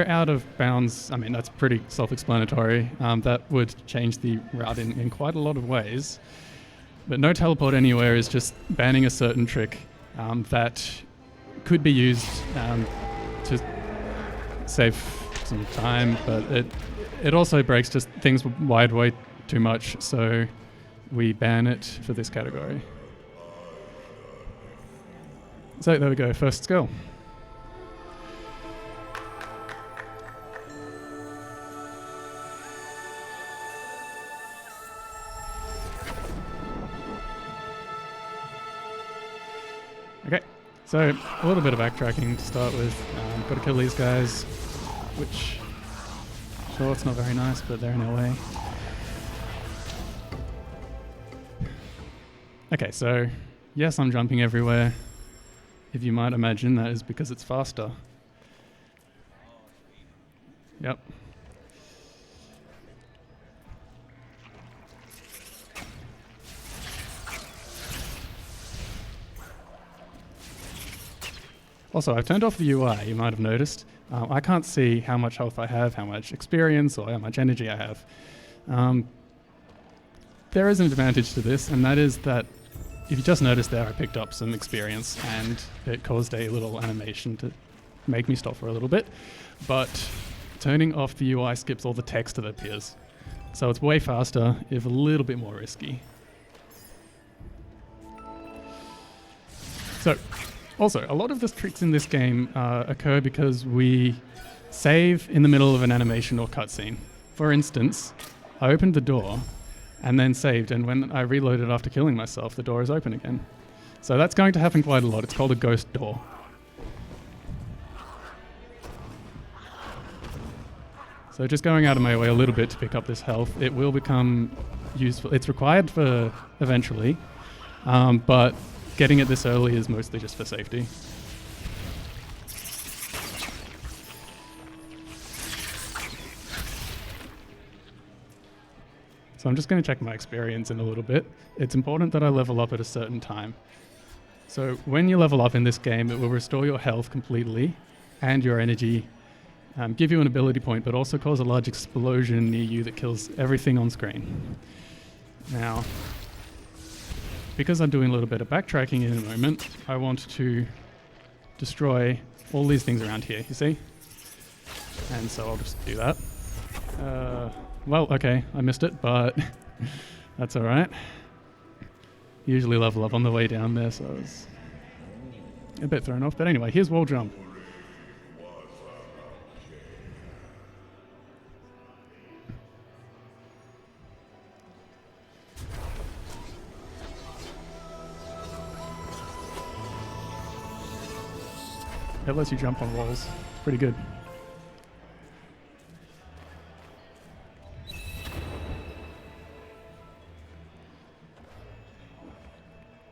out of bounds, I mean, that's pretty self-explanatory. That would change the route in quite a lot of ways. But no teleport anywhere is just banning a certain trick that could be used to save some time, but it also breaks just things wide way too much, so we ban it for this category. So there we go, first skill. Okay, so a little bit of backtracking to start with. Got to kill these guys, which, sure, it's not very nice, but they're in our way. Okay, so yes, I'm jumping everywhere. If you might imagine, that is because it's faster. Yep. Also, I've turned off the UI, you might have noticed. I can't see how much health I have, how much experience, or how much energy I have. There is an advantage to this, and that is that if you just noticed there, I picked up some experience, and it caused a little animation to make me stop for a little bit. But turning off the UI skips all the text that appears. So it's way faster, if a little bit more risky. So, also, a lot of the tricks in this game occur because we save in the middle of an animation or cutscene. For instance, I opened the door and then saved, and when I reloaded after killing myself, the door is open again. So that's going to happen quite a lot. It's called a ghost door. So just going out of my way a little bit to pick up this health, it will become useful. It's required for eventually, but getting it this early is mostly just for safety. So I'm just going to check my experience in a little bit. It's important that I level up at a certain time. So when you level up in this game, it will restore your health completely and your energy, give you an ability point, but also cause a large explosion near you that kills everything on screen. Now, because I'm doing a little bit of backtracking in a moment, I want to destroy all these things around here, you see? And so I'll just do that. Well, okay, I missed it, but that's all right. Usually level up on the way down there, so I was a bit thrown off. But anyway, here's wall jump. It lets you jump on walls. It's pretty good.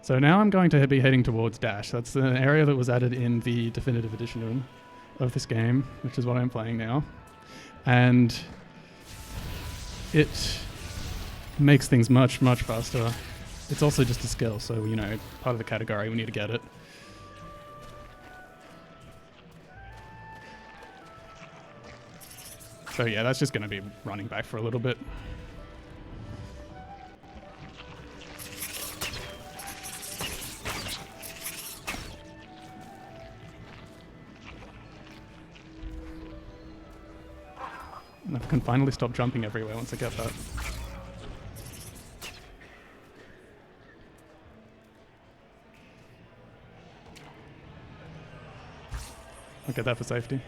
So now I'm going to be heading towards Dash. That's an area that was added in the definitive edition of this game, which is what I'm playing now. And it makes things much, much faster. It's also just a skill, so, you know, part of the category, we need to get it. So yeah, that's just going to be running back for a little bit. And I can finally stop jumping everywhere once I get that. I'll get that for safety.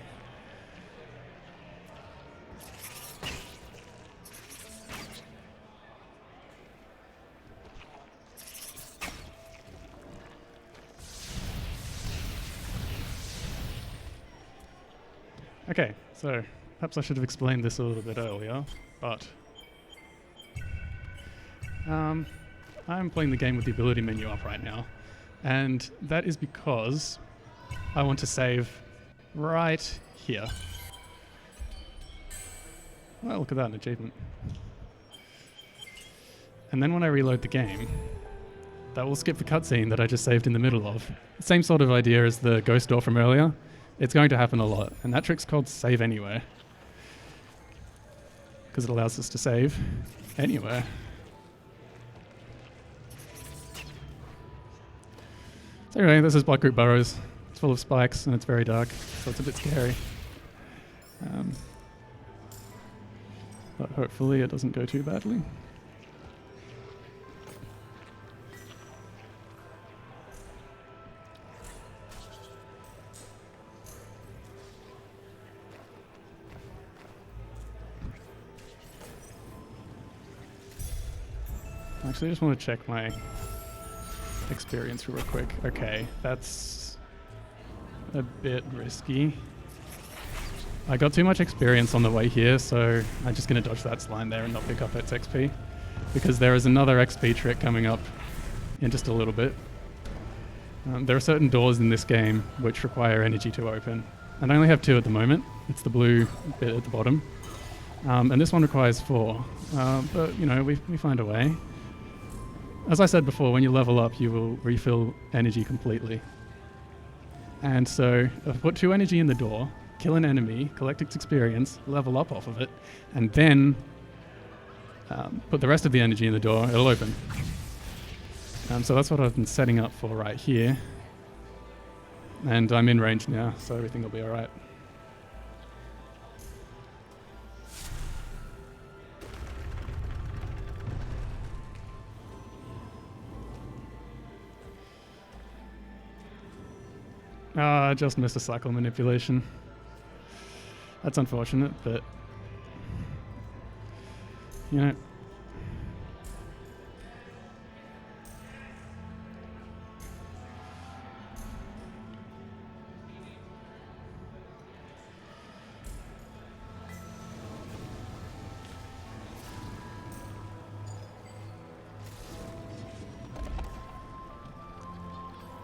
Okay, so perhaps I should have explained this a little bit earlier, but I'm playing the game with the ability menu up right now, and that is because I want to save right here. Well, look at that, an achievement. And then when I reload the game, that will skip the cutscene that I just saved in the middle of. Same sort of idea as the ghost door from earlier. it's going to happen a lot. And that trick's called save anywhere, because it allows us to save anywhere. So anyway, this is Block Group Burrows. It's full of spikes and it's very dark, so it's a bit scary. But hopefully it doesn't go too badly. Actually, I just want to check my experience real quick. Okay, that's a bit risky. I got too much experience on the way here, so I'm just going to dodge that slime there and not pick up its XP, because there is another XP trick coming up in just a little bit. There are certain doors in this game which require energy to open, and I only have 2 at the moment. It's the blue bit at the bottom, and this one requires 4, but you know, we find a way. As I said before, when you level up, you will refill energy completely. And so I've put 2 energy in the door, kill an enemy, collect its experience, level up off of it, and then put the rest of the energy in the door, it'll open. So that's what I've been setting up for right here. And I'm in range now, so everything will be alright. I just missed a cycle manipulation. That's unfortunate, but you know.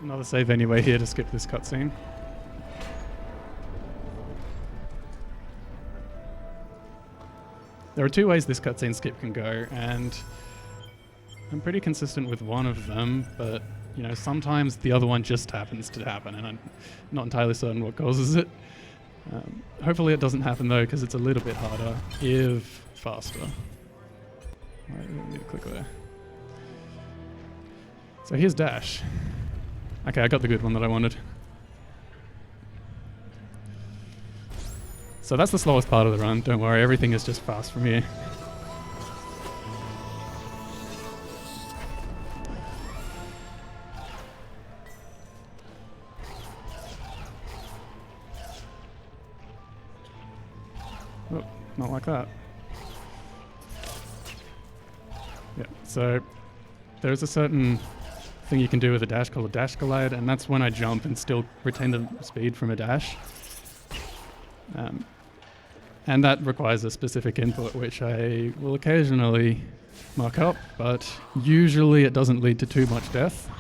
Another save anyway here to skip this cutscene. There are 2 ways this cutscene skip can go, and I'm pretty consistent with one of them, but you know, sometimes the other one just happens to happen, and I'm not entirely certain what causes it. Hopefully it doesn't happen though, because it's a little bit harder, if faster. Right, I need to click there. So here's dash. Okay, I got the good one that I wanted. So that's the slowest part of the run, don't worry, everything is just fast from here. Oh, not like that. Yeah, so there's a certain thing you can do with a dash called a dash glide, and that's when I jump and still retain the speed from a dash. And that requires a specific input, which I will occasionally mark up, but usually it doesn't lead to too much death.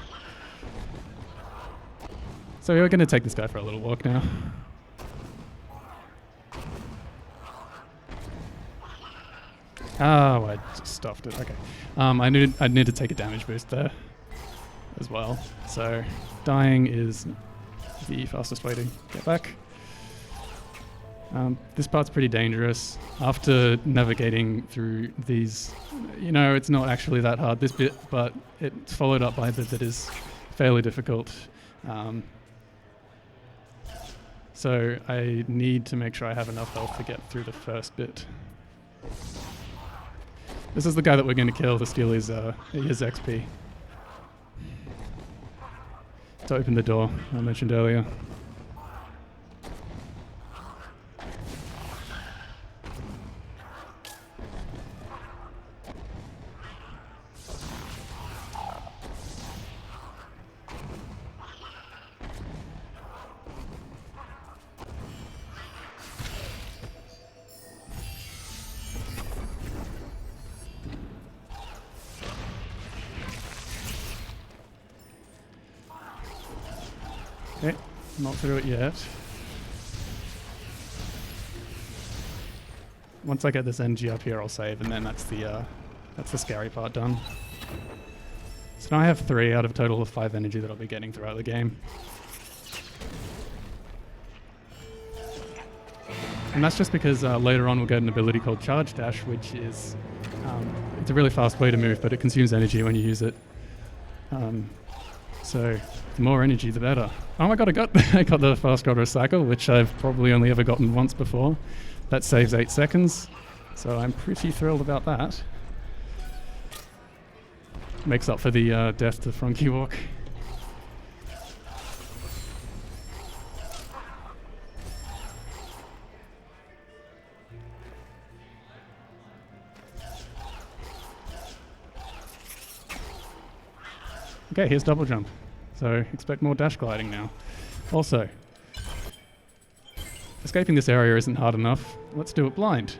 So we're going to take this guy for a little walk now. Oh, I just stuffed it. Okay. I need to take a damage boost there as well. So dying is the fastest way to get back. This part's pretty dangerous. After navigating through these, you know, it's not actually that hard, this bit, but it's followed up by a bit that is fairly difficult. So I need to make sure I have enough health to get through the first bit. This is the guy that we're going to kill to steal his XP. To open the door I mentioned earlier. Okay, not through it yet. Once I get this energy up here, I'll save, and then that's the scary part done. So now I have 3 out of a total of 5 energy that I'll be getting throughout the game. And that's just because later on we'll get an ability called Charge Dash, which is it's a really fast way to move, but it consumes energy when you use it. So the more energy, the better. Oh my god, I got the fast auto cycle, which I've probably only ever gotten once before. That saves 8 seconds, so I'm pretty thrilled about that. Makes up for the death to Frankie Walk. Okay, here's double jump. So expect more dash gliding now. Also, escaping this area isn't hard enough. Let's do it blind.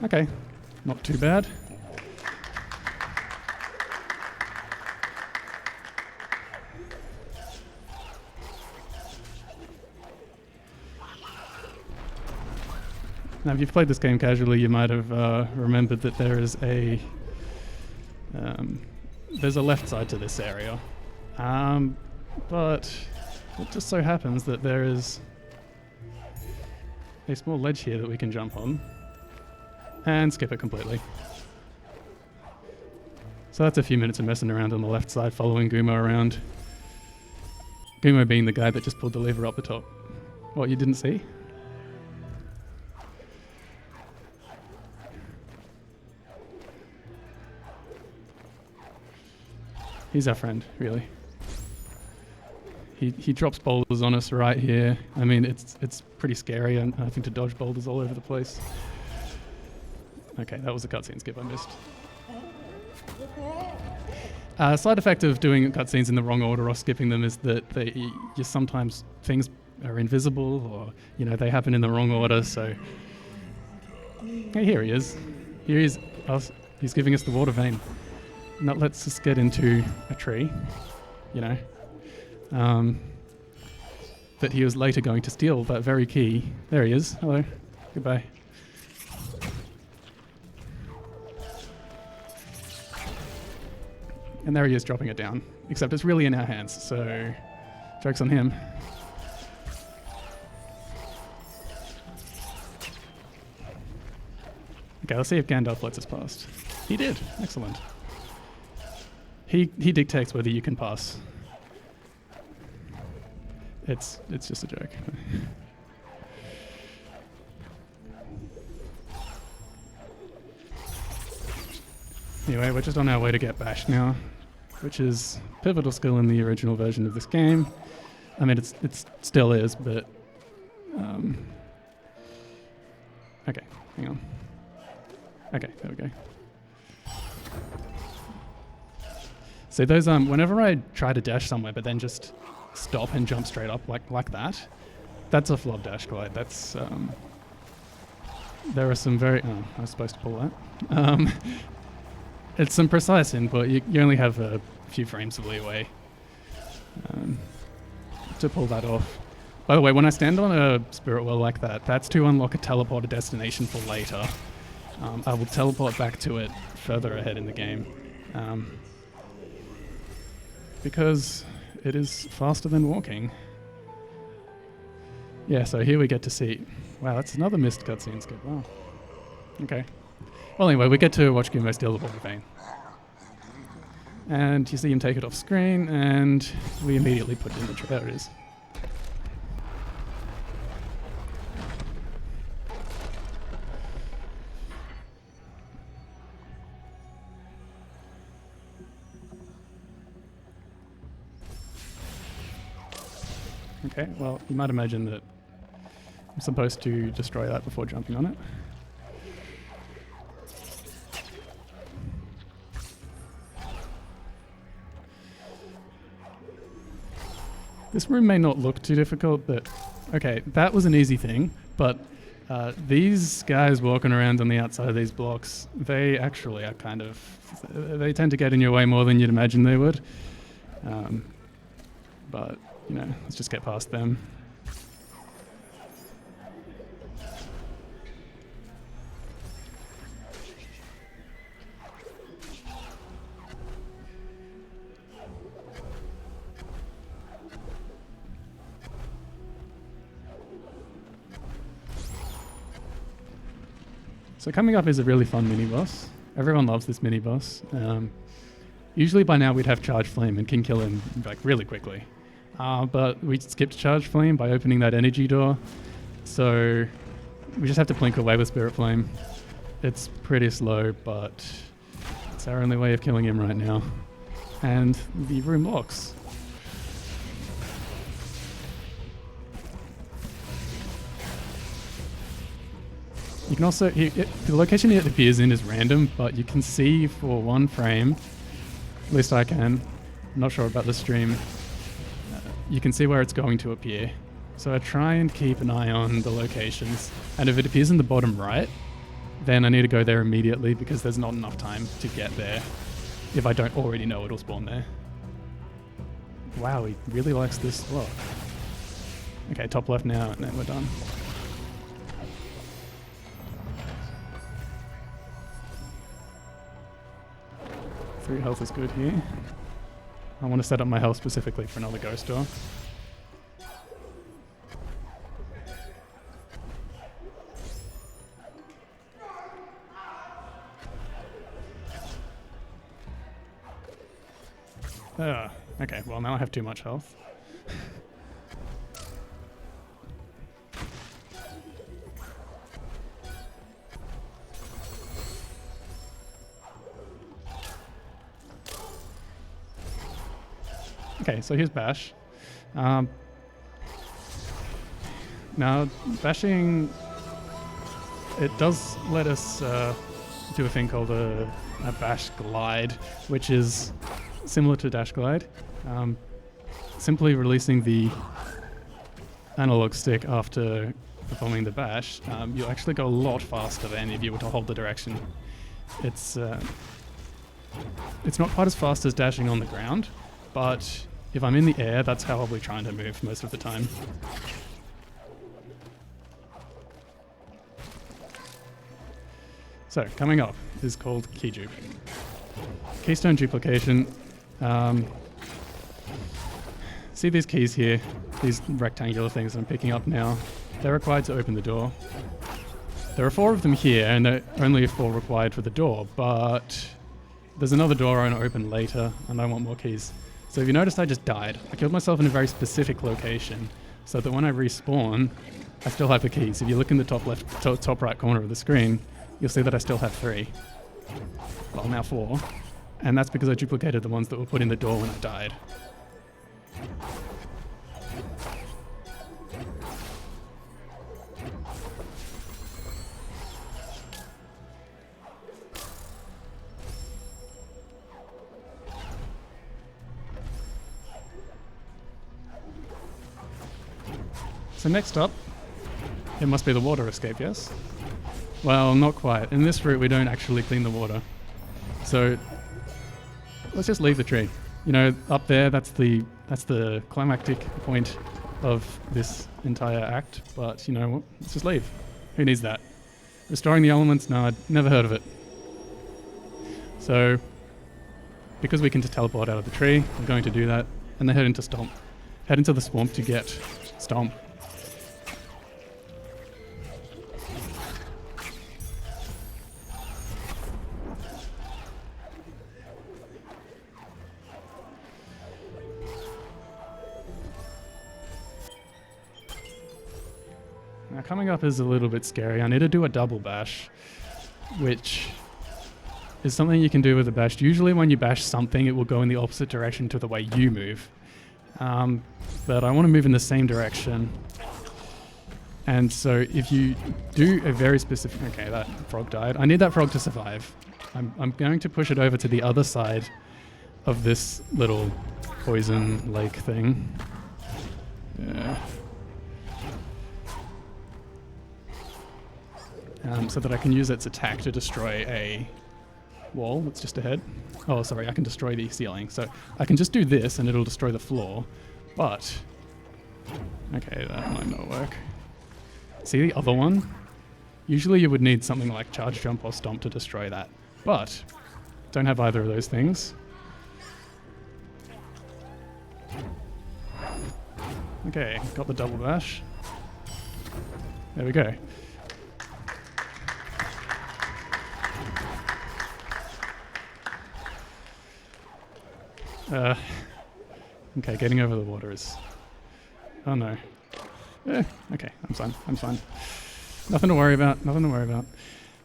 Okay, not too bad. Now, if you've played this game casually, you might have remembered that there is there's a left side to this area, but it just so happens that there is a small ledge here that we can jump on and skip it completely. So that's a few minutes of messing around on the left side, following Gumo around. Gumo being the guy that just pulled the lever up the top. What, you didn't see? He's our friend, really. He drops boulders on us right here. I mean, it's pretty scary, and I think to dodge boulders all over the place. Okay, that was a cutscene skip I missed. Side effect of doing cutscenes in the wrong order or skipping them is that sometimes things are invisible, or they happen in the wrong order. So, hey, here he is. Here he is. He's giving us the water vein. And that lets us get into a tree, that he was later going to steal that very key. There he is. Hello. Goodbye. And there he is dropping it down. Except it's really in our hands, so joke's on him. Okay, let's see if Gandalf lets us past. He did. Excellent. He dictates whether you can pass. It's just a joke. Anyway, we're just on our way to get bashed now, which is a pivotal skill in the original version of this game. I mean, it still is, but okay, hang on. Okay, there we go. So those whenever I try to dash somewhere but then just stop and jump straight up like that, that's a flop dash glide. That's there are some very I was supposed to pull that. It's some precise input. You only have a few frames of leeway to pull that off. By the way, when I stand on a spirit well like that, that's to unlock a teleporter destination for later. I will teleport back to it further ahead in the game. Because it is faster than walking. Yeah, so here we get to see... Wow, that's another missed cutscene skip. Wow. Okay. Well, anyway, we get to watch Gumo steal the water vein. And you see him take it off screen, and we immediately put it in the tree. There it is. Okay, well, you might imagine that I'm supposed to destroy that before jumping on it. This room may not look too difficult, but okay, that was an easy thing, but these guys walking around on the outside of these blocks, they actually are they tend to get in your way more than you'd imagine they would. But, let's just get past them. So coming up is a really fun mini-boss. Everyone loves this mini-boss. Usually by now we'd have Charge Flame and can kill him like really quickly. But we skipped Charge Flame by opening that energy door. So we just have to blink away with Spirit Flame. It's pretty slow, but it's our only way of killing him right now. And the room locks. You can also, the location it appears in is random, but you can see for one frame, at least I can, I'm not sure about the stream, you can see where it's going to appear. So I try and keep an eye on the locations, and if it appears in the bottom right, then I need to go there immediately because there's not enough time to get there if I don't already know it'll spawn there. Wow, he really likes this block. Okay, top left now, and then we're done. Three health is good here. I want to set up my health specifically for another ghost door. Okay, well now I have too much health. Okay, so here's Bash. Now, bashing, it does let us do a thing called a Bash Glide, which is similar to Dash Glide. Simply releasing the analog stick after performing the bash, you'll actually go a lot faster than if you were to hold the direction. It's not quite as fast as dashing on the ground, but if I'm in the air, that's how I'll be trying to move most of the time. So, coming up is called Key Dupe. Keystone duplication. See these keys here, these rectangular things I'm picking up now. They're required to open the door. There are 4 of them here, and there are only 4 required for the door, but there's another door I want to open later, and I want more keys. So if you noticed, I just died. I killed myself in a very specific location, so that when I respawn, I still have the keys. If you look in the top left, top right corner of the screen, you'll see that I still have 3. Well, now 4. And that's because I duplicated the ones that were put in the door when I died. So next up, it must be the water escape, yes? Well, not quite. In this route, we don't actually clean the water. So let's just leave the tree. You know, up there, that's the climactic point of this entire act. But you know what? Let's just leave. Who needs that? Restoring the elements? No, I'd never heard of it. So, because we can just teleport out of the tree, we're going to do that, and then head into Stomp. Head into the swamp to get Stomp. Now coming up is a little bit scary. I need to do a double bash, which is something you can do with a bash. Usually when you bash something, it will go in the opposite direction to the way you move. But I want to move in the same direction. And so if you do a very specific... Okay, that frog died. I need that frog to survive. I'm going to push it over to the other side of this little poison lake thing. Yeah. So that I can use its attack to destroy a wall that's just ahead. Oh, sorry, I can destroy the ceiling. So I can just do this and it'll destroy the floor. But, okay, that might not work. See the other one? Usually you would need something like Charge Jump or Stomp to destroy that. But, don't have either of those things. Okay, got the double bash. There we go. Okay, getting over the water is... Oh no. Okay, I'm fine, I'm fine. Nothing to worry about, nothing to worry about.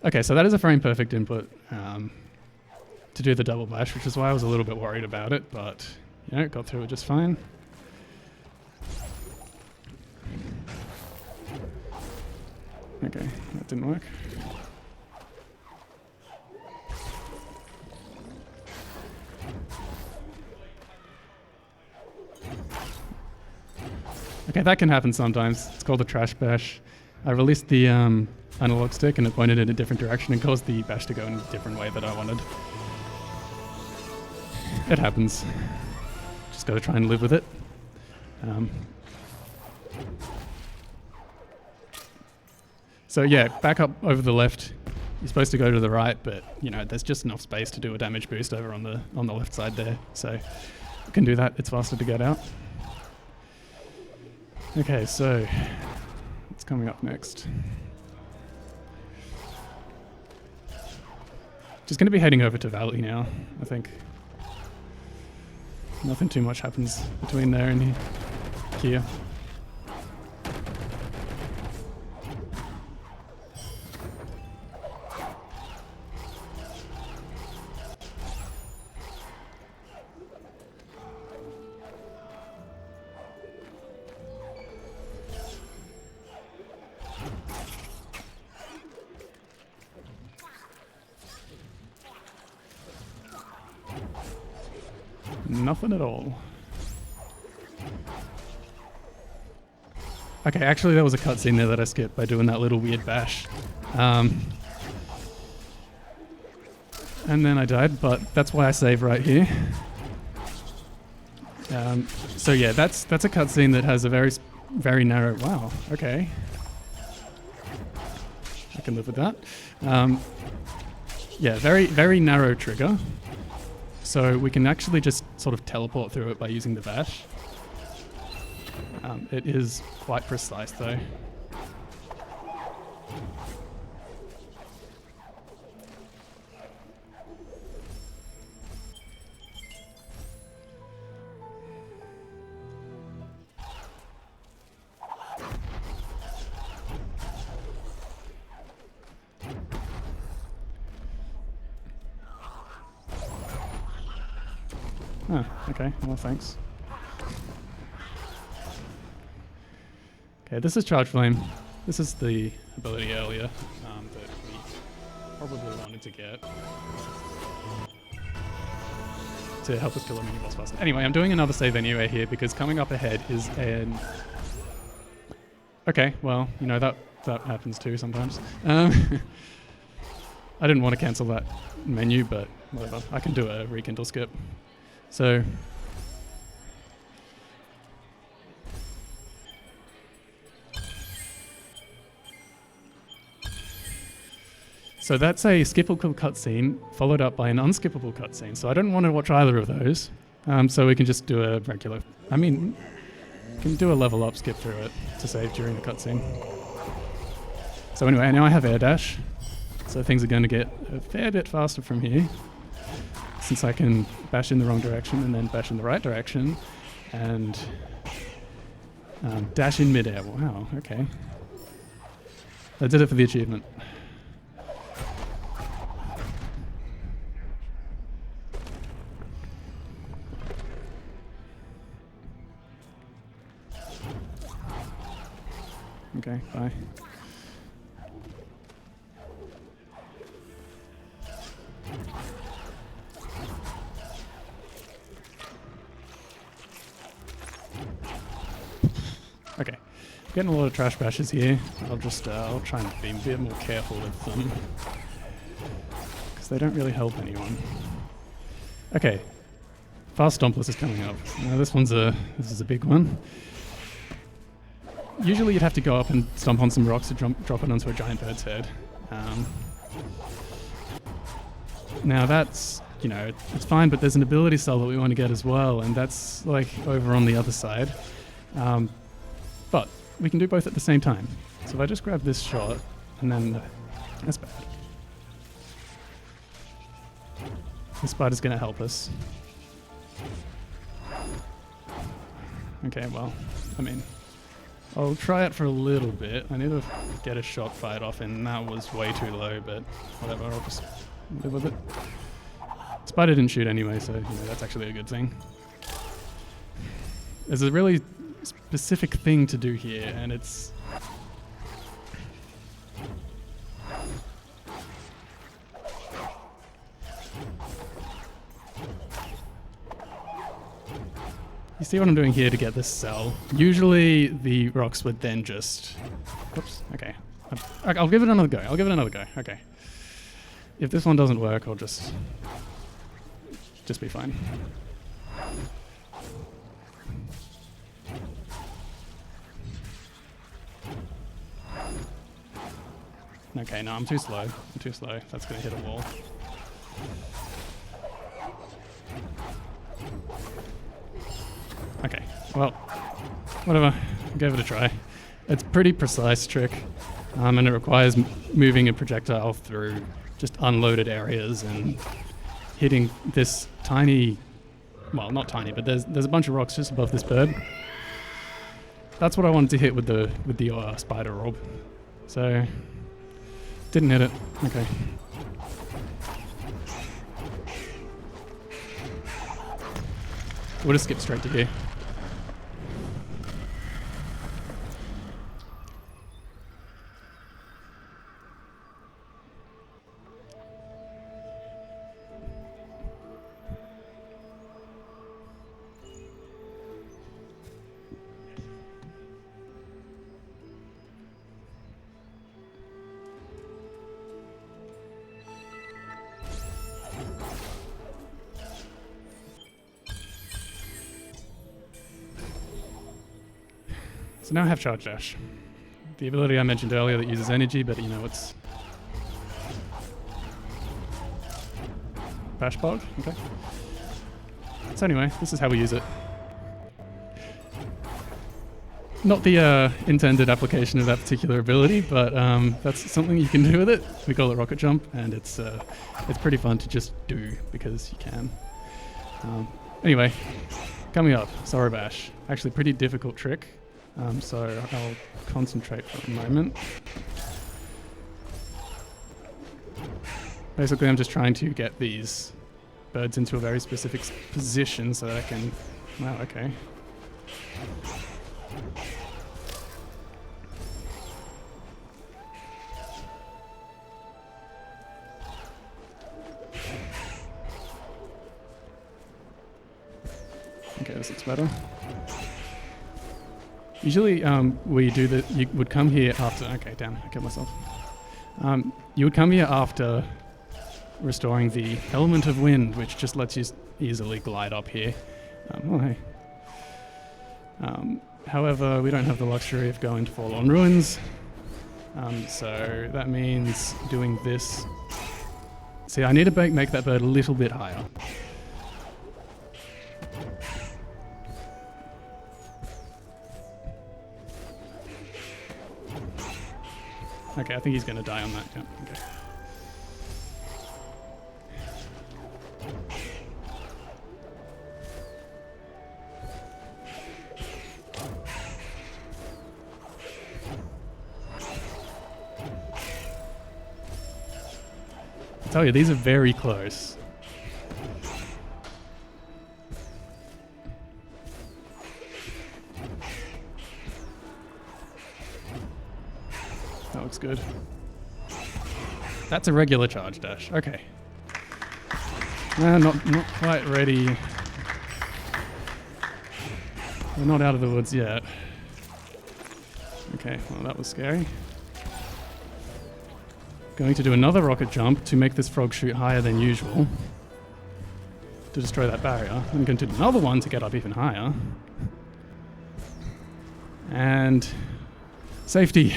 Okay, so that is a frame perfect input to do the double bash, which is why I was a little bit worried about it, but, you know, got through it just fine. Okay, that didn't work. Okay, that can happen sometimes. It's called a trash bash. I released the analog stick and it pointed in a different direction and caused the bash to go in a different way that I wanted. It happens. Just gotta try and live with it. So yeah, back up over the left. You're supposed to go to the right, but you know there's just enough space to do a damage boost over on the left side there. So you can do that. It's faster to get out. Okay, so what's coming up next? Just going to be heading over to Valley now, I think. Nothing too much happens between there and here. Nothing at all. Okay, actually there was a cutscene there that I skipped by doing that little weird bash. And then I died, but that's why I save right here. So yeah, that's a cutscene that has a very narrow... Wow, okay. I can live with that. Yeah, very narrow trigger. So we can actually just sort of teleport through it by using the bash. It is quite precise though. Oh, okay, well thanks. Okay, this is Charge Flame. This is the ability earlier that we probably wanted to get to help us kill a mini-boss faster. Anyway, I'm doing another save anyway here because coming up ahead is an... Okay, well, you know, that happens too sometimes. I didn't want to cancel that menu, but whatever. I can do a rekindle skip. So that's a skippable cutscene followed up by an unskippable cutscene. So I don't want to watch either of those. So we can just do a regular... I mean, we can do a level up skip through it to save during the cutscene. So anyway, now I have air dash. So things are going to get a fair bit faster from here. Since I can bash in the wrong direction and then bash in the right direction and dash in midair. Wow, okay. I did it for the achievement. Okay, bye. Okay, getting a lot of trash bashes here. I'll try and be a bit more careful with them because they don't really help anyone. Okay, fast stompless is coming up. Now this is a big one. Usually you'd have to go up and stomp on some rocks to drop it onto a giant bird's head. Now that's, you know, it's fine, but there's an ability cell that we want to get as well, and that's like over on the other side. But we can do both at the same time. So if I just grab this shot, and then... that's bad. This spider's going to help us. Okay, well, I mean, I'll try it for a little bit. I need to get a shock fight off, and that was way too low, but whatever, I'll just live with it. Spider didn't shoot anyway, so that's actually a good thing. There's a really specific thing to do here, and it's... You see what I'm doing here to get this cell? Usually the rocks would then just... Oops, okay. I'll give it another go. Okay. If this one doesn't work, I'll just be fine. Okay, no, I'm too slow. That's going to hit a wall. Okay, well, whatever. I gave it a try. It's a pretty precise trick, and it requires moving a projectile through just unloaded areas and hitting this tiny, well, not tiny, but there's a bunch of rocks just above this bird. That's what I wanted to hit with the spider orb. So, didn't hit it. Okay. We'll just skip straight to here. So now I have Charge Dash. The ability I mentioned earlier that uses energy, but it's... Bash Bog? Okay. So anyway, this is how we use it. Not the intended application of that particular ability, but that's something you can do with it. We call it Rocket Jump, and it's pretty fun to just do because you can. Anyway, coming up, Sorrow Bash. Actually, pretty difficult trick. So I'll concentrate for a moment. Basically, I'm just trying to get these birds into a very specific position so that I can... Wow, okay. Okay, this looks better. Usually we do that, you would come here after, okay, damn, I killed myself. You would come here after restoring the element of wind, which just lets you easily glide up here. Oh, hey. However, we don't have the luxury of going to Forlorn Ruins, so that means doing this. See, I need to make that bird a little bit higher. Okay, I think he's going to die on that. Yeah, okay. I tell you, these are very close. That looks good. That's a regular charge dash. Okay. Not quite ready. We're not out of the woods yet. Okay, well that was scary. Going to do another rocket jump to make this frog shoot higher than usual to destroy that barrier. I'm going to do another one to get up even higher. And safety.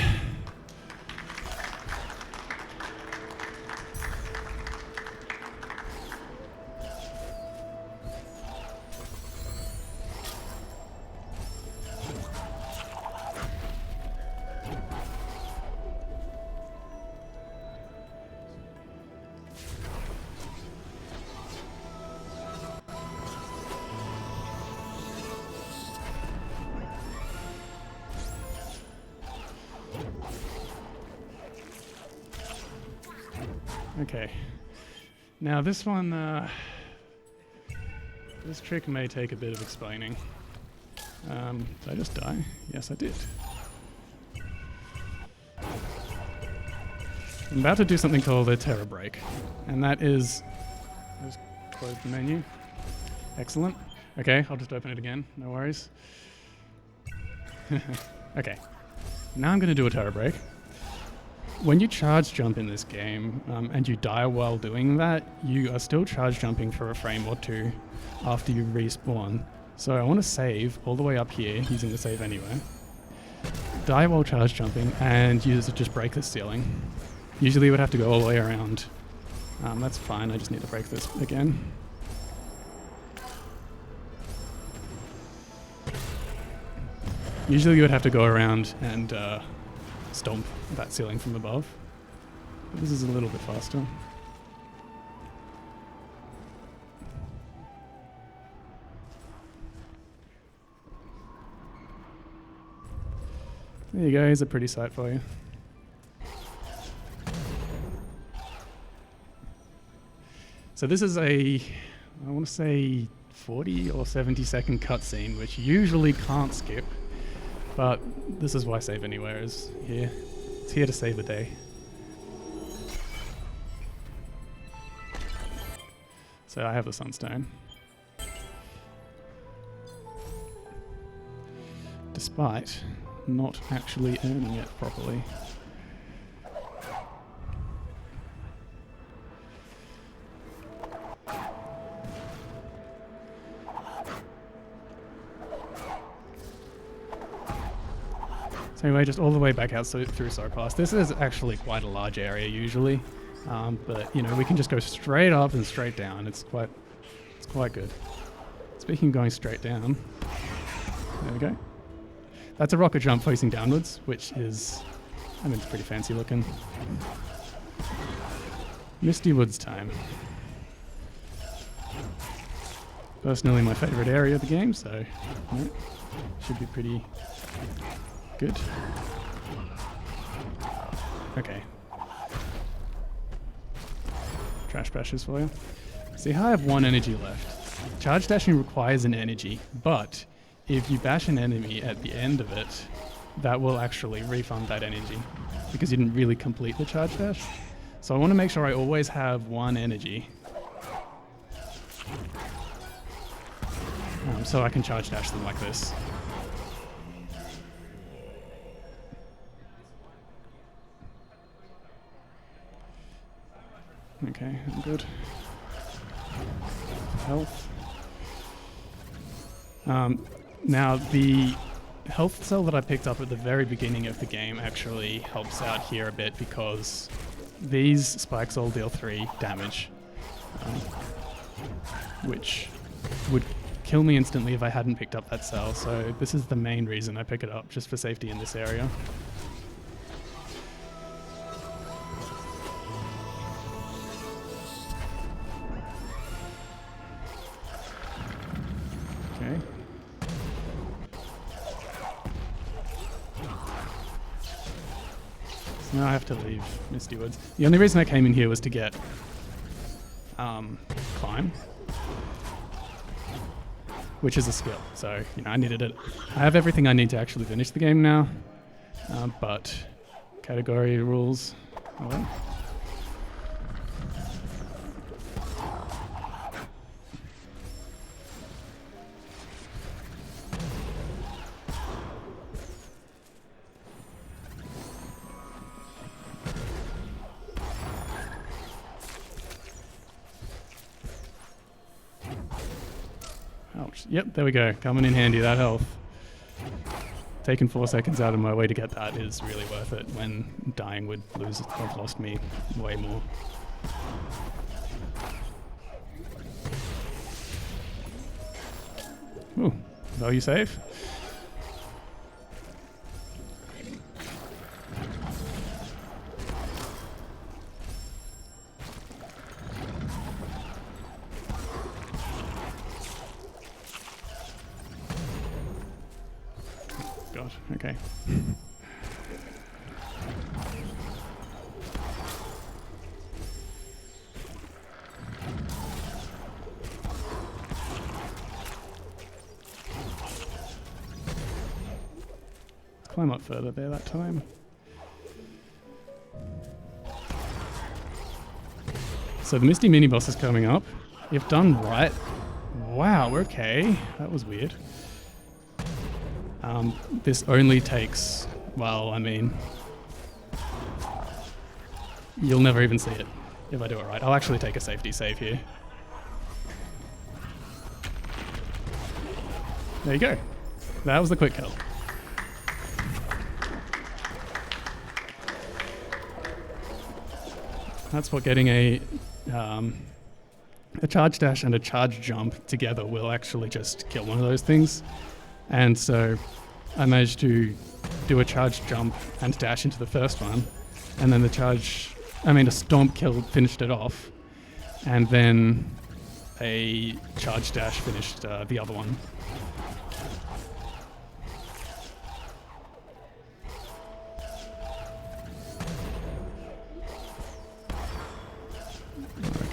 Okay. Now this one, this trick may take a bit of explaining. Did I just die? Yes, I did. I'm about to do something called a terror break, and that is... Just close the menu. Excellent. Okay, I'll just open it again, no worries. Okay, now I'm going to do a terror break. When you charge jump in this game, and you die while doing that, you are still charge jumping for a frame or two after you respawn. So I want to save all the way up here, using the save anywhere. Die while charge jumping, and use it, just break the ceiling. Usually you would have to go all the way around. That's fine, I just need to break this again. Usually you would have to go around and stomp that ceiling from above. But this is a little bit faster. There you go, here's a pretty sight for you. So this is a, I want to say 40 or 70 second cutscene, which you usually can't skip, but this is why Save Anywhere is here. It's here to save the day. So I have the Sunstone. Despite not actually earning it properly. So anyway, just all the way back out through so fast. This is actually quite a large area usually, but you know, we can just go straight up and straight down. It's quite good. Speaking of going straight down, there we go. That's a rocket jump facing downwards, which is, I mean, it's pretty fancy looking. Misty Woods time. Personally my favorite area of the game, so you know, should be pretty good. Okay. Trash bashes for you. See how I have 1 energy left. Charge dashing requires an energy, but if you bash an enemy at the end of it, that will actually refund that energy because you didn't really complete the charge dash. So I want to make sure I always have 1 energy. So I can charge dash them like this. Okay, I'm good. Health. Now the health cell that I picked up at the very beginning of the game actually helps out here a bit because these spikes all deal 3 damage, which would kill me instantly if I hadn't picked up that cell. So this is the main reason I pick it up, just for safety in this area. Okay. So now I have to leave Misty Woods. The only reason I came in here was to get climb, which is a skill. So, you know, I needed it. I have everything I need to actually finish the game now, but category rules. Oh well. Ouch. Yep, there we go. Coming in handy, that health. Taking 4 seconds out of my way to get that is really worth it when dying would have lost me way more. Ooh, value save. God, okay. climb up further there that time. So the Misty mini-boss is coming up. If done right... Wow, okay. That was weird. This only takes... Well, I mean... You'll never even see it if I do it right. I'll actually take a safety save here. There you go. That was the quick kill. That's what getting a charge dash and a charge jump together will actually just kill one of those things. And so I managed to do a charge jump and dash into the first one, and then a stomp kill finished it off, and then a charge dash finished the other one.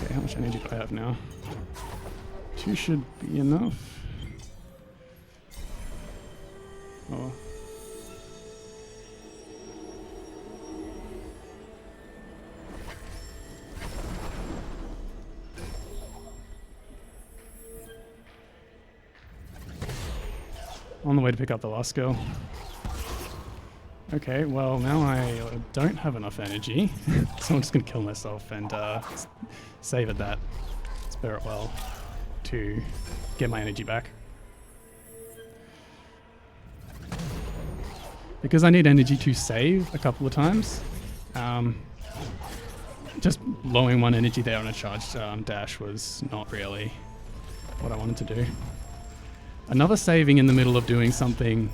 Okay, how much energy do I have now? 2 should be enough. Oh. On the way to pick up the last girl. Okay, well now I don't have enough energy, so I'm just gonna kill myself and save at that Spirit Well to get my energy back. Because I need energy to save a couple of times, just blowing one energy there on a charge dash was not really what I wanted to do. Another saving in the middle of doing something,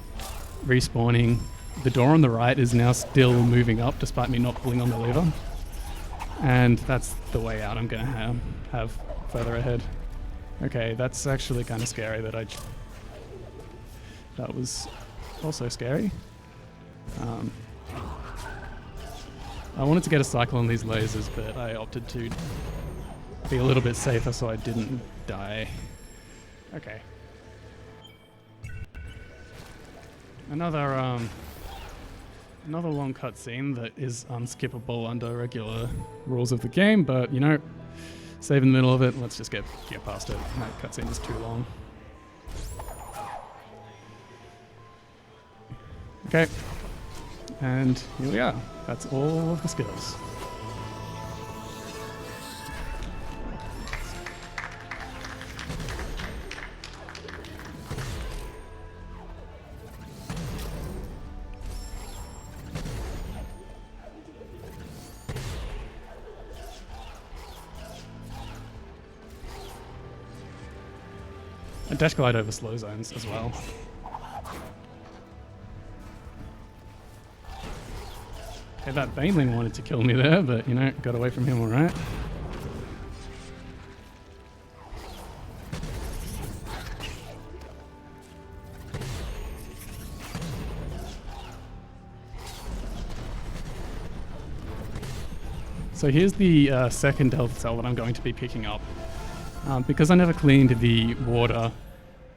respawning. The door on the right is now still moving up despite me not pulling on the lever. And that's the way out I'm going to have further ahead. Okay, that's actually kind of scary that that was also scary. I wanted to get a cycle on these lasers, but I opted to be a little bit safer so I didn't die. Okay. Another long cutscene that is unskippable under regular rules of the game, but you know, save in the middle of it, let's just get past it. That cutscene is too long. Okay, and here we are. That's all of the skills. And dash glide over slow zones as well. Okay, that Baneling wanted to kill me there, but you know, got away from him alright. So here's the second health cell that I'm going to be picking up. Because I never cleaned the water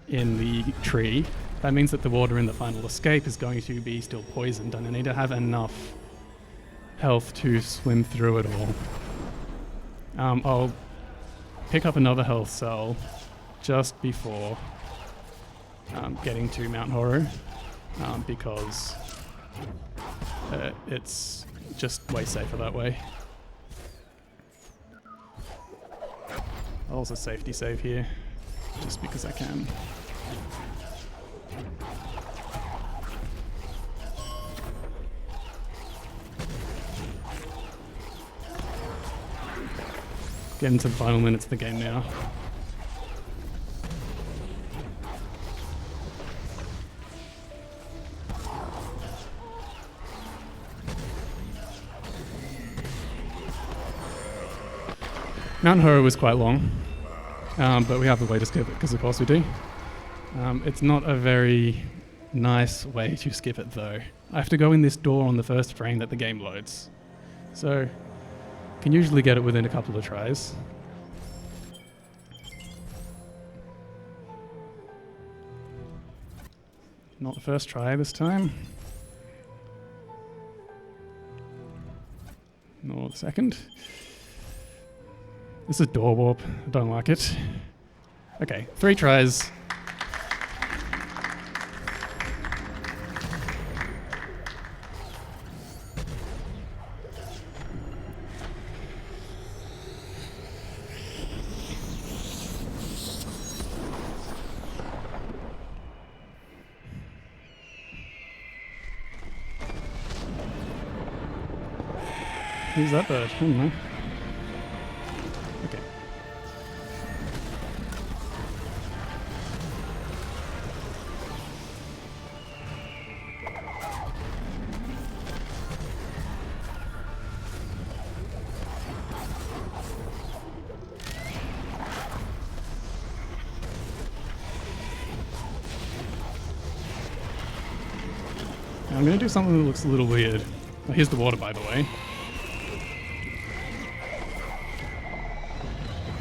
in the tree, that means that the water in the final escape is going to be still poisoned, and I need to have enough health to swim through it all. I'll pick up another health cell just before getting to Mount Horror, because it's just way safer that way. I'll also safety save here, just because I can. Getting to the final minutes of the game now. Mount Horror was quite long, but we have a way to skip it, because of course we do. It's not a very nice way to skip it though. I have to go in this door on the first frame that the game loads. So, can usually get it within a couple of tries. Not the first try this time. for the second. This is door warp. I don't like it. Okay, 3 tries. Who's that bird? I don't know. Okay. Now I'm going to do something that looks a little weird. Oh, here's the water, by the way.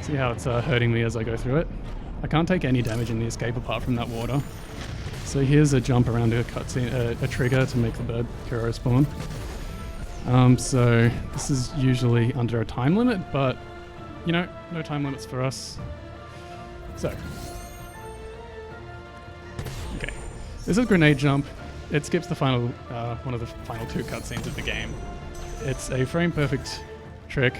See how it's hurting me as I go through it? I can't take any damage in the escape apart from that water. So here's a jump around a cutscene, a trigger to make the bird Kuro spawn. So this is usually under a time limit, but you know, no time limits for us. So, okay, this is a grenade jump. It skips the final, one of the final 2 cutscenes of the game. It's a frame perfect trick.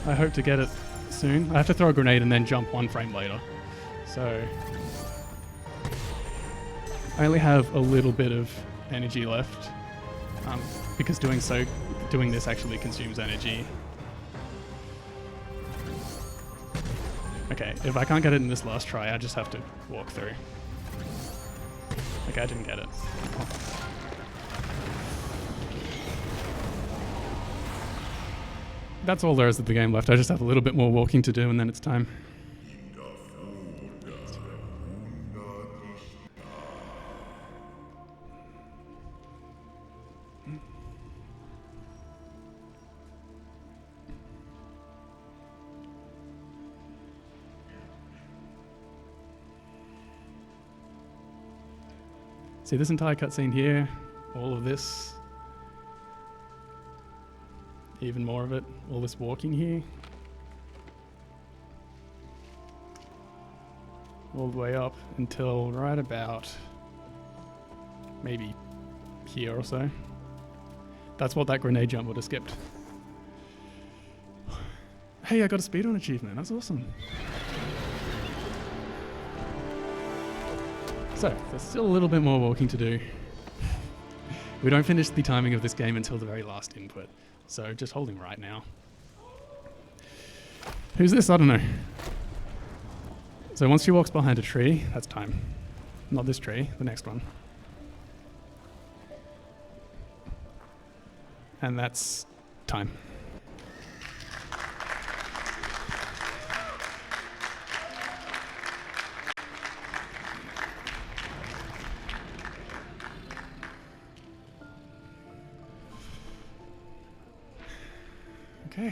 I hope to get it soon. I have to throw a grenade and then jump 1 frame later. So I only have a little bit of energy left because doing this actually consumes energy. Okay, if I can't get it in this last try, I just have to walk through. Okay, I didn't get it. That's all there is of the game left. I just have a little bit more walking to do and then it's time. See this entire cutscene here, all of this. Even more of it, all this walking here. All the way up until right about maybe here or so. That's what that grenade jump would have skipped. Hey, I got a speedrun achievement, that's awesome. So, there's still a little bit more walking to do. We don't finish the timing of this game until the very last input. So just holding right now. Who's this? I don't know. So once she walks behind a tree, that's time. Not this tree, the next one. And that's time. Okay.